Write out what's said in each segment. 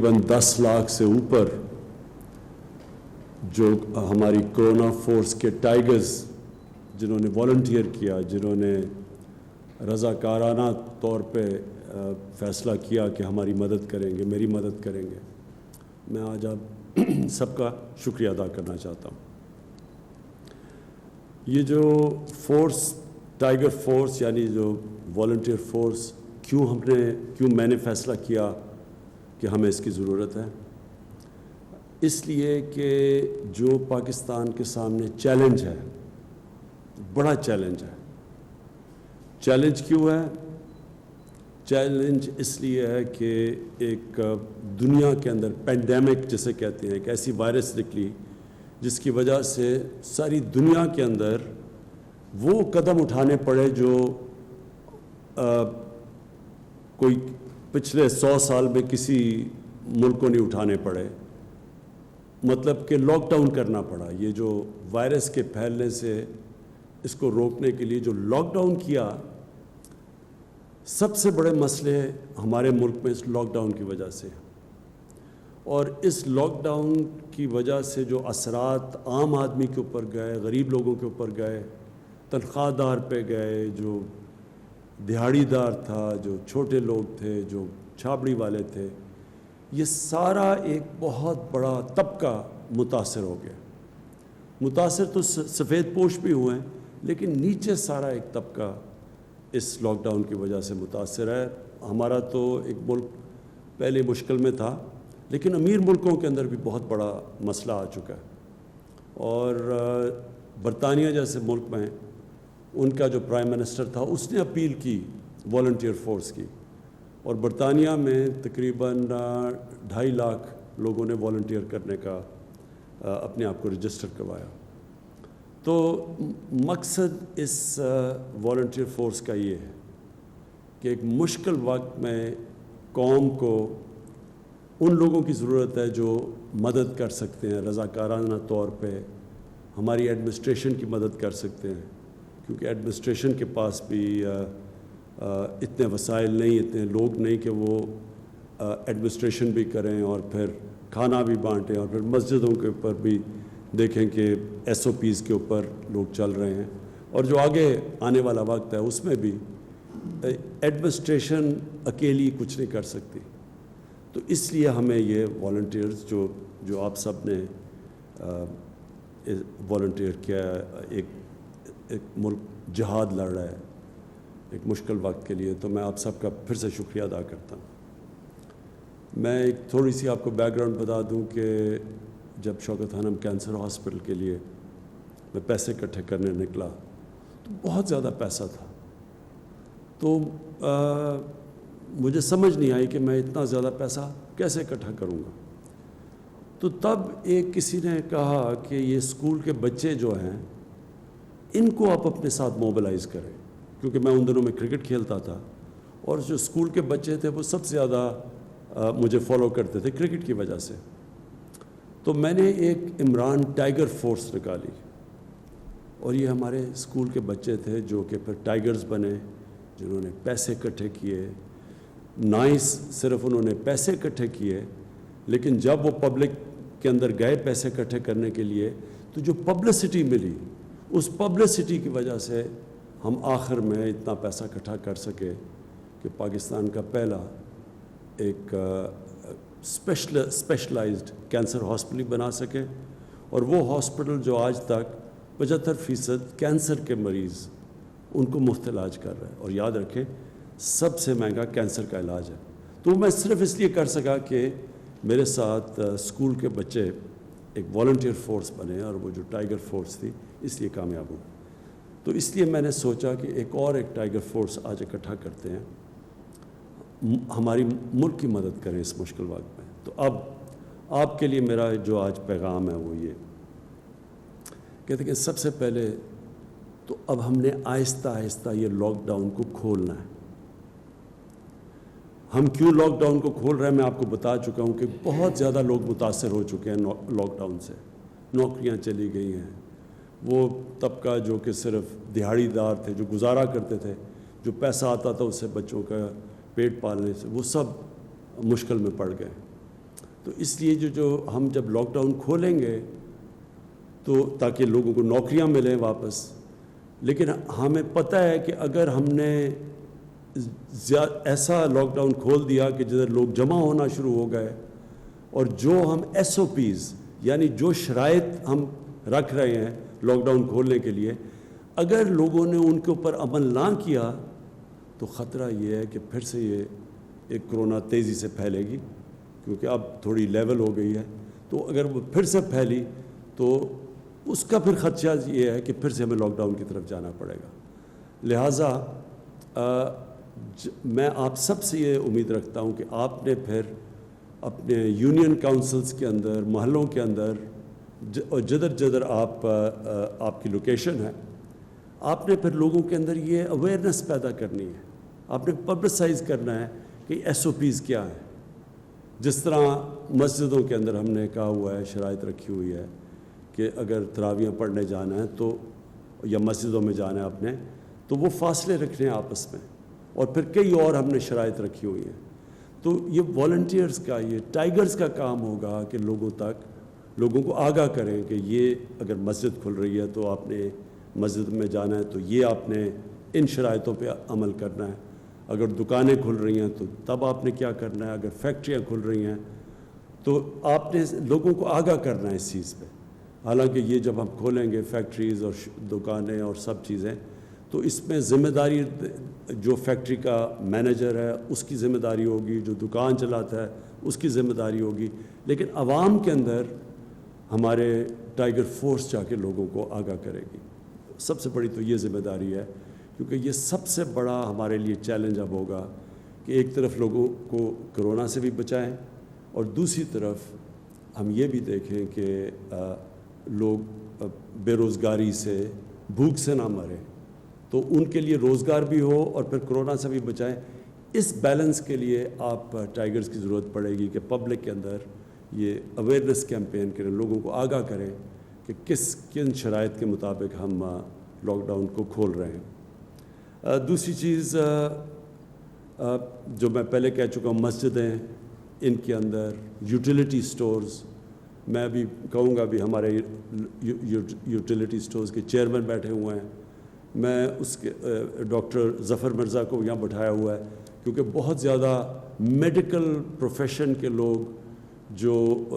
تقریباً 10 لاکھ سے اوپر جو ہماری کورونا فورس کے ٹائیگرز جنہوں نے والنٹیئر کیا، جنہوں نے رضاکارانہ طور پہ فیصلہ کیا کہ ہماری مدد کریں گے، میری مدد کریں گے، میں آج آپ سب کا شکریہ ادا کرنا چاہتا ہوں۔ یہ جو فورس، ٹائیگر فورس یعنی جو والنٹیئر فورس، کیوں میں نے فیصلہ کیا کہ ہمیں اس کی ضرورت ہے؟ اس لیے کہ جو پاکستان کے سامنے چیلنج ہے، بڑا چیلنج ہے۔ چیلنج کیوں ہے؟ چیلنج اس لیے ہے کہ ایک دنیا کے اندر پینڈیمک جسے کہتے ہیں، ایک ایسی وائرس نکلی جس کی وجہ سے ساری دنیا کے اندر وہ قدم اٹھانے پڑے جو کوئی پچھلے 100 سال میں کسی ملک کو نہیں اٹھانے پڑے۔ مطلب کہ لاک ڈاؤن کرنا پڑا۔ یہ جو وائرس کے پھیلنے سے اس کو روکنے کے لیے جو لاک ڈاؤن کیا، سب سے بڑے مسئلے ہمارے ملک میں اس لاک ڈاؤن کی وجہ سے، اور اس لاک ڈاؤن کی وجہ سے جو اثرات عام آدمی کے اوپر گئے، غریب لوگوں کے اوپر گئے، تنخواہ دار پہ گئے، جو دہاڑی دار تھا، جو چھوٹے لوگ تھے، جو چھابڑی والے تھے، یہ سارا ایک بہت بڑا طبقہ متاثر ہو گیا۔ متاثر تو سفید پوش بھی ہوئے ہیں، لیکن نیچے سارا ایک طبقہ اس لاک ڈاؤن کی وجہ سے متاثر ہے۔ ہمارا تو ایک ملک پہلے مشکل میں تھا، لیکن امیر ملکوں کے اندر بھی بہت بڑا مسئلہ آ چکا ہے۔ اور برطانیہ جیسے ملک میں ان کا جو پرائم منسٹر تھا، اس نے اپیل کی والنٹیئر فورس کی، اور برطانیہ میں تقریباً 2.5 لاکھ لوگوں نے والنٹیئر کرنے کا اپنے آپ کو رجسٹر کروایا۔ تو مقصد اس والنٹیئر فورس کا یہ ہے کہ ایک مشکل وقت میں قوم کو ان لوگوں کی ضرورت ہے جو مدد کر سکتے ہیں، رضاکارانہ طور پہ ہماری ایڈمنسٹریشن کی مدد کر سکتے ہیں، کیونکہ ایڈمنسٹریشن کے پاس بھی اتنے وسائل نہیں، اتنے لوگ نہیں کہ وہ ایڈمنسٹریشن بھی کریں اور پھر کھانا بھی بانٹیں، اور پھر مسجدوں کے اوپر بھی دیکھیں کہ SOPs کے اوپر لوگ چل رہے ہیں، اور جو آگے آنے والا وقت ہے اس میں بھی ایڈمنسٹریشن اکیلی کچھ نہیں کر سکتی۔ تو اس لیے ہمیں یہ والنٹیئرز جو آپ سب نے والنٹیئر کیا، ایک ملک جہاد لڑ رہا ہے ایک مشکل وقت کے لیے، تو میں آپ سب کا پھر سے شکریہ ادا کرتا ہوں۔ میں ایک تھوڑی سی آپ کو بیک گراؤنڈ بتا دوں کہ جب شوکت خانم کینسر ہاسپٹل کے لیے میں پیسے اکٹھے کرنے نکلا تو بہت زیادہ پیسہ تھا، تو مجھے سمجھ نہیں آئی کہ میں اتنا زیادہ پیسہ کیسے اکٹھا کروں گا۔ تو تب کسی نے کہا کہ یہ اسکول کے بچے جو ہیں ان کو آپ اپنے ساتھ موبلائز کریں، کیونکہ میں ان دنوں میں کرکٹ کھیلتا تھا، اور جو اسکول کے بچے تھے وہ سب سے زیادہ مجھے فالو کرتے تھے کرکٹ کی وجہ سے۔ تو میں نے ایک عمران ٹائیگر فورس نکالی، اور یہ ہمارے اسکول کے بچے تھے جو کہ پھر ٹائیگرز بنے، جنہوں نے پیسے اکٹھے کیے۔ نہ ہی صرف انہوں نے پیسے اکٹھے کیے، لیکن جب وہ پبلک کے اندر گئے پیسے اکٹھے کرنے کے لیے، تو جو پبلسٹی ملی، اس پبلسٹی کی وجہ سے ہم آخر میں اتنا پیسہ اکٹھا کر سکے کہ پاکستان کا پہلا ایک اسپیشلائزڈ کینسر ہاسپٹل بنا سکے، اور وہ ہاسپٹل جو آج تک 75% کینسر کے مریض ان کو مفت علاج کر رہا ہے، اور یاد رکھیں سب سے مہنگا کینسر کا علاج ہے۔ تو میں صرف اس لیے کر سکا کہ میرے ساتھ اسکول کے بچے ایک والنٹیئر فورس بنے، اور وہ جو ٹائیگر فورس تھی اس لیے کامیاب ہوں۔ تو اس لیے میں نے سوچا کہ ایک ٹائیگر فورس آج اکٹھا کرتے ہیں، ہماری ملک کی مدد کریں اس مشکل وقت میں۔ تو اب آپ کے لیے میرا جو آج پیغام ہے وہ یہ کہتے کہ سب سے پہلے تو اب ہم نے آہستہ آہستہ یہ لاک ڈاؤن کو کھولنا ہے۔ ہم کیوں لاک ڈاؤن کو کھول رہے ہیں میں آپ کو بتا چکا ہوں کہ بہت زیادہ لوگ متاثر ہو چکے ہیں لاک ڈاؤن سے، نوکریاں چلی گئی ہیں، وہ طبقہ جو کہ صرف دہاڑی دار تھے، جو گزارا کرتے تھے، جو پیسہ آتا تھا اس سے بچوں کا پیٹ پالنے سے، وہ سب مشکل میں پڑ گئے۔ تو اس لیے جو ہم جب لاک ڈاؤن کھولیں گے تو تاکہ لوگوں کو نوکریاں ملیں واپس، لیکن ہمیں پتہ ہے کہ اگر ہم نے ایسا لاک ڈاؤن کھول دیا کہ جدھر لوگ جمع ہونا شروع ہو گئے، اور جو ہم ایس او پیز یعنی جو شرائط ہم رکھ رہے ہیں لاک ڈاؤن کھولنے کے لیے، اگر لوگوں نے ان کے اوپر عمل نہ کیا تو خطرہ یہ ہے کہ پھر سے یہ ایک کرونا تیزی سے پھیلے گی، کیونکہ اب تھوڑی لیول ہو گئی ہے، تو اگر وہ پھر سے پھیلی تو اس کا پھر خدشہ یہ ہے کہ پھر سے ہمیں لاک ڈاؤن کی طرف جانا پڑے گا۔ لہٰذا میں آپ سب سے یہ امید رکھتا ہوں کہ آپ نے پھر اپنے یونین کاؤنسلز کے اندر، محلوں کے اندر، اور جدھر آپ کی لوکیشن ہے، آپ نے پھر لوگوں کے اندر یہ اویئرنیس پیدا کرنی ہے، آپ نے پبلسائز کرنا ہے کہ ایس او پیز کیا ہیں۔ جس طرح مسجدوں کے اندر ہم نے کہا ہوا ہے، شرائط رکھی ہوئی ہے کہ اگر تراویحیں پڑھنے جانا ہے تو یا مسجدوں میں جانا ہے آپ نے، تو وہ فاصلے رکھنے ہیں آپس میں، اور پھر کئی اور ہم نے شرائط رکھی ہوئی ہیں۔ تو یہ والنٹیئرز کا، یہ ٹائیگرز کا کام ہوگا کہ لوگوں کو آگاہ کریں کہ یہ اگر مسجد کھل رہی ہے تو آپ نے مسجد میں جانا ہے تو یہ آپ نے ان شرائطوں پہ عمل کرنا ہے، اگر دکانیں کھل رہی ہیں تو تب آپ نے کیا کرنا ہے، اگر فیکٹریاں کھل رہی ہیں تو آپ نے لوگوں کو آگاہ کرنا ہے اس چیز پہ۔ حالانکہ یہ جب ہم کھولیں گے فیکٹریز اور دکانیں اور سب چیزیں، تو اس میں ذمہ داری جو فیکٹری کا مینیجر ہے اس کی ذمہ داری ہوگی، جو دکان چلاتا ہے اس کی ذمہ داری ہوگی، لیکن عوام کے اندر ہمارے ٹائیگر فورس جا کے لوگوں کو آگاہ کرے گی۔ سب سے بڑی تو یہ ذمہ داری ہے، کیونکہ یہ سب سے بڑا ہمارے لیے چیلنج اب ہوگا کہ ایک طرف لوگوں کو کرونا سے بھی بچائیں، اور دوسری طرف ہم یہ بھی دیکھیں کہ لوگ بے روزگاری سے، بھوک سے نہ مریں، تو ان کے لیے روزگار بھی ہو اور پھر کرونا سے بھی بچائیں۔ اس بیلنس کے لیے آپ ٹائیگرز کی ضرورت پڑے گی کہ پبلک کے اندر یہ اویئرنیس کیمپین کریں، لوگوں کو آگاہ کریں کہ کن شرائط کے مطابق ہم لاک ڈاؤن کو کھول رہے ہیں۔ دوسری چیز جو میں پہلے کہہ چکا ہوں، مسجدیں، ان کے اندر یوٹیلیٹی سٹورز، میں بھی کہوں گا بھی ہمارے یوٹیلیٹی سٹورز کے چیئرمین بیٹھے ہوئے ہیں، میں اس کے ڈاکٹر ظفر مرزا کو یہاں بٹھایا ہوا ہے، کیونکہ بہت زیادہ میڈیکل پروفیشن کے لوگ جو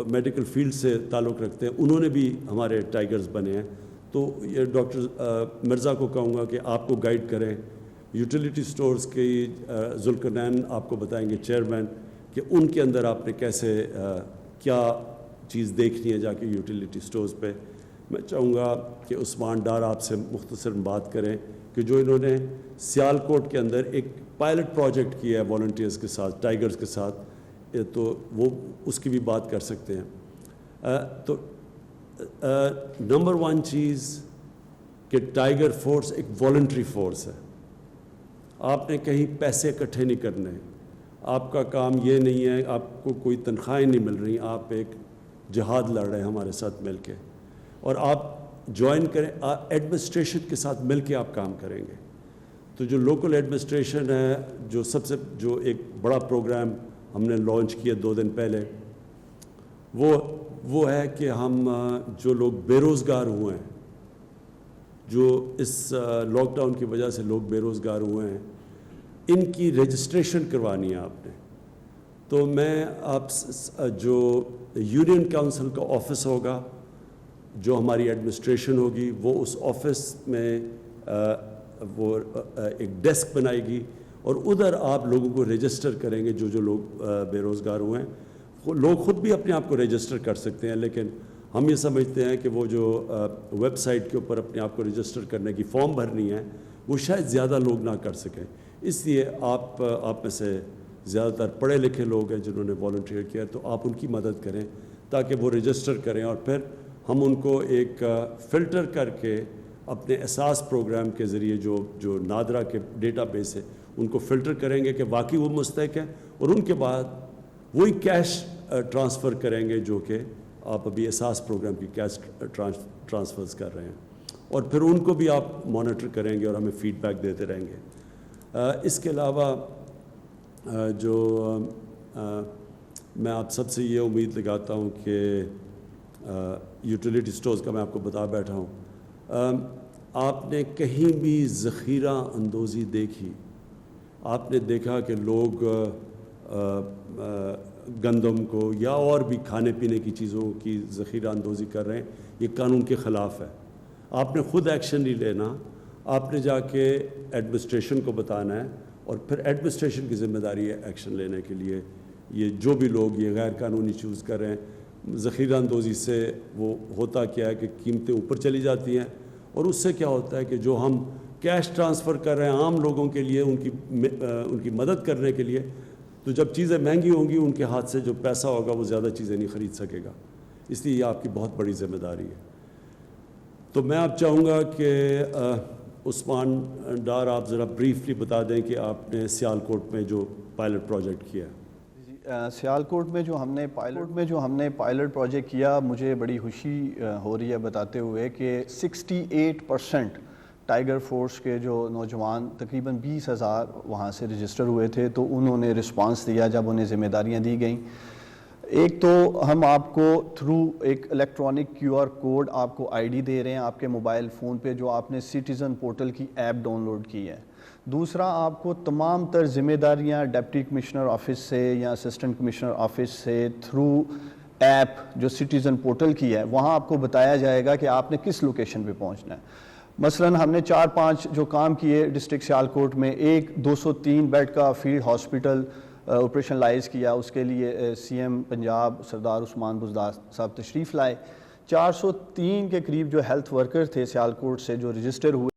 میڈیکل فیلڈ سے تعلق رکھتے ہیں، انہوں نے بھی ہمارے ٹائیگرز بنے ہیں۔ تو یہ ڈاکٹر مرزا کو کہوں گا کہ آپ کو گائیڈ کریں، یوٹیلیٹی سٹورز کی ذوالقرنین آپ کو بتائیں گے چیئرمین، کہ ان کے اندر آپ نے کیسے کیا چیز دیکھنی ہے جا کے یوٹیلیٹی سٹورز پہ۔ میں چاہوں گا کہ عثمان ڈار آپ سے مختصر بات کریں کہ جو انہوں نے سیالکوٹ کے اندر ایک پائلٹ پروجیکٹ کیا ہے والنٹیئرز کے ساتھ، ٹائیگرز کے ساتھ، تو وہ اس کی بھی بات کر سکتے ہیں۔ تو نمبر 1 چیز کہ ٹائیگر فورس ایک والنٹری فورس ہے، آپ نے کہیں پیسے اکٹھے نہیں کرنے، آپ کا کام یہ نہیں ہے، آپ کو کوئی تنخواہیں نہیں مل رہی، آپ ایک جہاد لڑ رہے ہیں ہمارے ساتھ مل کے، اور آپ جوائن کریں، ایڈمنسٹریشن کے ساتھ مل کے آپ کام کریں گے۔ تو جو لوکل ایڈمنسٹریشن ہے، جو ایک بڑا پروگرام ہم نے لانچ کیا 2 دن پہلے، وہ ہے کہ ہم جو لوگ بے روزگار ہوئے ہیں، جو اس لاک ڈاؤن کی وجہ سے لوگ بے روزگار ہوئے ہیں، ان کی رجسٹریشن کروانی ہے آپ نے۔ تو میں آپ جو یونین کاؤنسل کا آفس ہوگا، جو ہماری ایڈمنسٹریشن ہوگی، وہ اس آفس میں وہ ایک ڈیسک بنائے گی، اور ادھر آپ لوگوں کو رجسٹر کریں گے، جو لوگ بے روزگار ہوئے ہیں۔ لوگ خود بھی اپنے آپ کو رجسٹر کر سکتے ہیں، لیکن ہم یہ سمجھتے ہیں کہ وہ جو ویب سائٹ کے اوپر اپنے آپ کو رجسٹر کرنے کی فارم بھرنی ہے، وہ شاید زیادہ لوگ نہ کر سکیں۔ اس لیے آپ میں سے زیادہ تر پڑھے لکھے لوگ ہیں جنہوں نے والنٹیئر کیا، تو آپ ان کی مدد کریں تاکہ وہ رجسٹر کریں، اور پھر ہم ان کو ایک فلٹر کر کے اپنے اساس پروگرام کے ذریعے جو نادرا کے ڈیٹا بیس ہے، ان کو فلٹر کریں گے کہ واقعی وہ مستحق ہیں، اور ان کے بعد وہی کیش ٹرانسفر کریں گے جو کہ آپ ابھی اساس پروگرام کی کیش ٹرانسفرز کر رہے ہیں، اور پھر ان کو بھی آپ مانیٹر کریں گے اور ہمیں فیڈ بیک دیتے رہیں گے۔ اس کے علاوہ جو میں آپ سب سے یہ امید لگاتا ہوں کہ یوٹیلیٹی سٹورز کا میں آپ کو بتا بیٹھا ہوں، آپ نے کہیں بھی ذخیرہ اندوزی دیکھی؟ آپ نے دیکھا کہ لوگ گندم کو یا اور بھی کھانے پینے کی چیزوں کی ذخیرہ اندوزی کر رہے ہیں؟ یہ قانون کے خلاف ہے. آپ نے خود ایکشن نہیں لینا، آپ نے جا کے ایڈمنسٹریشن کو بتانا ہے، اور پھر ایڈمنسٹریشن کی ذمہ داری ہے ایکشن لینے کے لیے. یہ جو بھی لوگ یہ غیر قانونی چوز کر رہے ہیں، ذخیرہ اندوزی سے وہ ہوتا کیا ہے کہ قیمتیں اوپر چلی جاتی ہیں، اور اس سے کیا ہوتا ہے کہ جو ہم کیش ٹرانسفر کر رہے ہیں عام لوگوں کے لیے ان کی مدد کرنے کے لیے، تو جب چیزیں مہنگی ہوں گی ان کے ہاتھ سے جو پیسہ ہوگا وہ زیادہ چیزیں نہیں خرید سکے گا. اس لیے یہ آپ کی بہت بڑی ذمہ داری ہے. تو میں آپ چاہوں گا کہ عثمان ڈار آپ ذرا بریفلی بتا دیں کہ آپ نے سیالکوٹ میں جو پائلٹ پروجیکٹ کیا ہے. سیالکوٹ میں جو ہم نے پائلٹ پروجیکٹ کیا، مجھے بڑی خوشی ہو رہی ہے بتاتے ہوئے کہ 68% ٹائیگر فورس کے جو نوجوان تقریباً 20,000 وہاں سے رجسٹر ہوئے تھے، تو انہوں نے رسپانس دیا جب انہیں ذمہ داریاں دی گئیں. ایک تو ہم آپ کو تھرو ایک الیکٹرانک QR کوڈ آپ کو ID دے رہے ہیں آپ کے موبائل فون پہ، جو آپ نے سٹیزن پورٹل کی ایپ ڈاؤن لوڈ کی ہے. دوسرا، آپ کو تمام تر ذمہ داریاں ڈپٹی کمشنر آفس سے یا اسسٹنٹ کمشنر آفس سے تھرو ایپ جو سٹیزن پورٹل کی ہے، وہاں آپ کو بتایا جائے گا کہ آپ نے کس لوکیشن پہ پہنچنا ہے. مثلاً ہم نے 4-5 جو کام کیے ڈسٹرکٹ سیالکوٹ میں. ایک 203 بیڈ کا فیلڈ ہاسپٹل آپریشنلائز کیا، اس کے لیے CM پنجاب سردار عثمان بزدار صاحب تشریف لائے. 403 کے قریب جو ہیلتھ ورکر تھے سیالکوٹ سے جو رجسٹر ہوئے